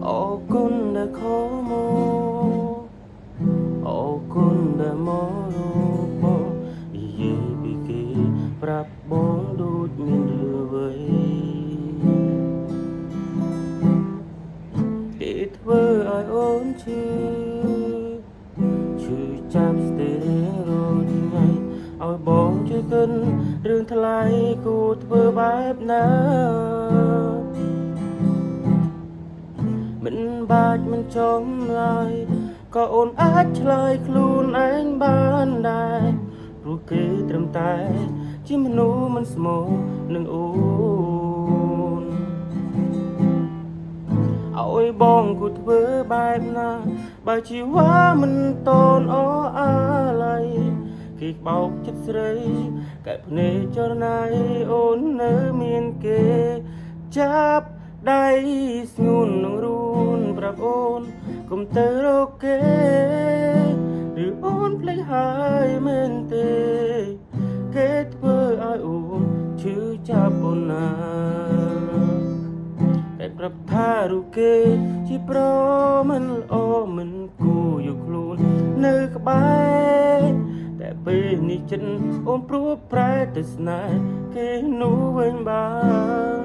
អរគុណដែលខំមកអរគុណដែលមករកបងនិយាយពីគេប្រាប់បងដូចមានរឿងអ្វីគេធ្វើឲ្យអូនឈឺចាប់ស្ទើររាល់ថ្ងៃឲ្យបងជួយគិនរឿងថ្លៃគួរធ្វើបែបណាមិនបាច់មិនចំឡើយក៏អូនអាចឆ្លើយខ្លួនឯងបានដែរព្រោះគេត្រឹមតែជាមនុស្សមិនស្មោះនឹងអូនឲ្យបងគួរធ្វើបែបណាបើជីវ៉ាមិនតនអអាឡ័យគេបោកចិត្តស្រីកែភ្នែកចរណៃអូននៅមានគេចាប់ដៃស្ងួននឹងរួនប្រាប់អូនកុំទៅរកគេឬអូនភ្លេចហើយមែនទេគេធ្វើឲ្យអូនឈឺចាប់អូនណាតែប្រាប់ថារូបគេជាប្រមិនល្អមិនគួរយកខ្លួននៅក្បែរតែពេលនេះចិត្តអូនព្រោះប្រែទៅស្នេហ៍គេនោះវិញបាន